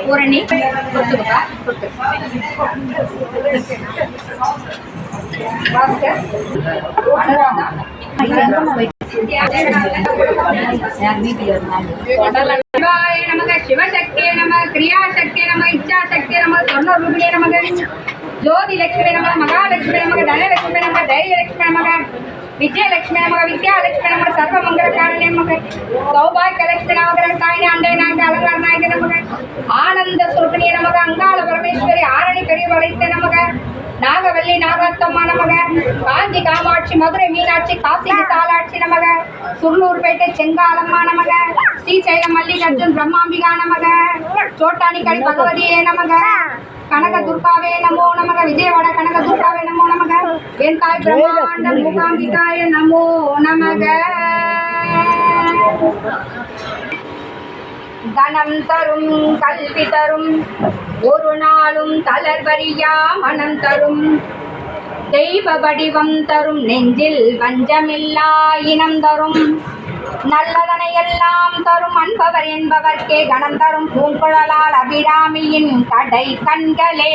பூரணி நமக சிவசக்தியே நம கிரியாசக்தியே நம இச்சாசக்தியே நம சொர்ணரூபிணியே நமக ஜோதி லட்சுமி நம மகாலட்சுமி நமக தனலட்சுமி நமக தைரியலட்சுமி நமக விஜயலட்சுமி நமக வித்யாலட்சுமி நமக சர்வமங்கலகாரணே நமக சௌபாகியலட்சுமி நவகிரகதாயினி அண்டை நாயக அலங்கார நாயக நமக ஆனந்த சுரூபிணியே நமக அங்காள பரமேஸ்வரி ஆரணி பெரிய வளைத்த நமக நாகவல்லி நாகத்தம்மா நமக காஞ்சி காமாட்சி மதுரை மீனாட்சி காசி விசாலாட்சி நமக சுர்லூர்பேட்டை செங்காலம்மா நமக ஸ்ரீசைலம் மல்லிகார்ஜுன் பிரம்மாம்பிகா நமக சோட்டானிக்கடி பகவதியே நமக கனக துர்காவே நமோ நமக விஜயவாட கனக துர்காவே நமோ நமக என் தாய் பிரம்மாண்ட மூகாம்பிகாய நமோ நமக தனம் தரும் கல்வி தரும் ஒரு நாளும் தளர்வரியா மனம் தரும் தெய்வ வடிவம் தரும் நெஞ்சில் வஞ்சமில்லா இனம் தரும் நல்லதனை எல்லாம் தரும் அன்பவர் என்பவர்க்கே கணம் தரும் பூங்குழலால் அபிராமியின் கடை கண்களே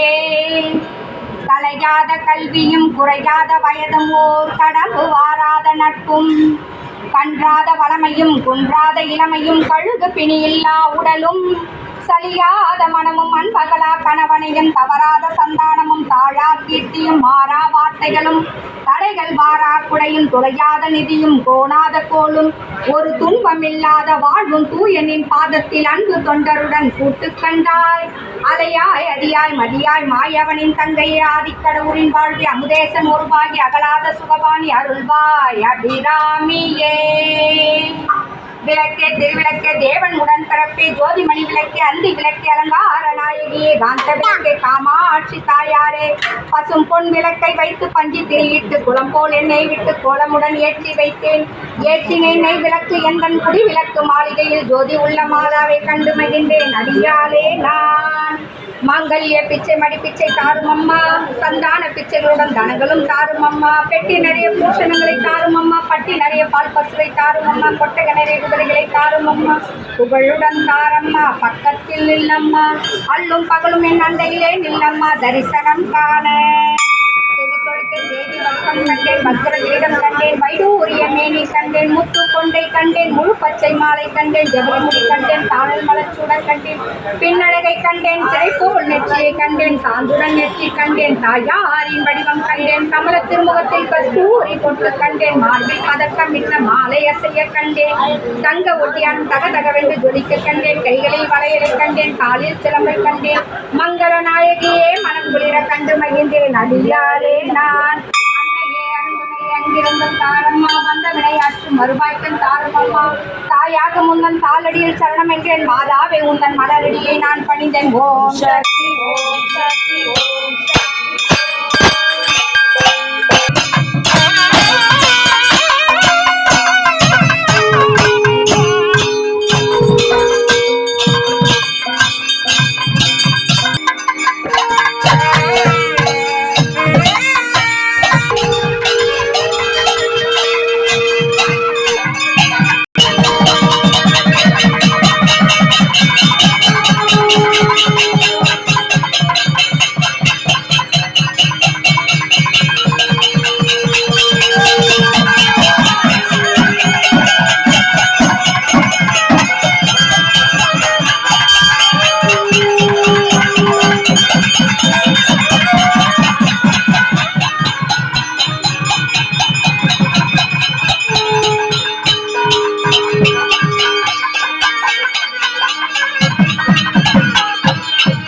கலையாத கல்வியும் குறையாத வயதும் ஓர் கடம்பு வாராத நட்பும் கன்றாத வளமையும் குன்றாத இளமையும் கழுகு பிணியில்லா உடலும் சலியாத மனமும் அன்பகலா கணவனையும் தவறாத சந்தானமும் தாழா கீர்த்தியும் மாறா வார்த்தைகளும் தடைகள் வாரா குடையும் துளையாத நிதியும் கோணாத கோலும் ஒரு துன்பமில்லாத வாழ்வும் தூயனின் பாதத்தில் அன்பு தொண்டருடன் கூட்டு கண்டாய் அலையாய் அதியாய் மதியாய் மாயவனின் தங்கையே ஆதிக்கடவுரின் வாழ்வி அமுதேசன் ஒருபாகி அகலாத சுகபாணி அருள்வாய் அபிராமியே விளக்கே திருவிளக்கே தேவன் உடன் பிறப்பே ஜோதிமணி விளக்கே அந்தி விளக்கே அலங்கார நாயகியே காந்த விளக்கே காமாட்சி தாயாரே பசும் பொன் விளக்கை வைத்து பஞ்சி திரியிட்டு குளம் போல் எண்ணெய் விட்டு கோலமுடன் ஏற்றி வைத்தேன் ஏற்றினேன் நெய் விளக்கு எந்தன் குடி விளக்கு மாளிகையில் ஜோதி உள்ள மாதாவை கண்டு மகிழ்ந்தேன் அடியாலே நான் மாங்கல்ய பிச்சை மடி பிச்சை தாரும் அம்மா சந்தான பிச்சைகளுடன் தனங்களும் தாரும் அம்மா பெட்டி நிறைய பூஷணங்களை தாரும் அம்மா பட்டி நிறைய பால் பசுவை தாரும் அம்மா கொட்டக நிறைய குதிரைகளை தாரும் அம்மா புகழுடன் தாரம்மா பக்கத்தில் நில்லம்மா அல்லும் பகலும் என் அண்டையிலே நில்லம்மா தரிசனம் காண தேவி வக்கம் கண்டேன் பத்திர கிரீடம் கண்டேன் வைடூரிய மேனி கண்டேன் முத்து கொண்டை கண்டேன் முழு பச்சை மாலை கண்டேன் ஜபரிமுடி கண்டேன் தாழல் மலர்ச்சூடல் கண்டேன் பின்னழகை கண்டேன் திரைப்போல் நெற்றியை கண்டேன் சாந்துடன் நெற்றி கண்டேன் தாயாரின் வடிவம் கண்டேன் கமல திருமுகத்தில் கஸ்தூரி பொட்டு கண்டேன் மார்பில் பதக்கம் இன்ன மாலை அசைய கண்டேன் தங்க ஒட்டியான் தகதகவென்று ஜொலிக்க கண்டேன் கைகளில் வளையலை கண்டேன் காலில் சிலம்பை கண்டேன் மங்கள நாயகியே மனம் குளிர கண்டு மகிழ்ந்தேன் அடியாரே நான் அங்கிருந்தும் தாரம்மா வந்த வினையாற்றும் மறுபாய்க்கும் தாரமம்மா தாயாக முந்தன் தாளடியில் சரணம் என்றேன் மாதாவே உந்தன் மலரடியை நான் பணிந்தேன் ஓம் சக்தி ஓம் சக்தி ஓம்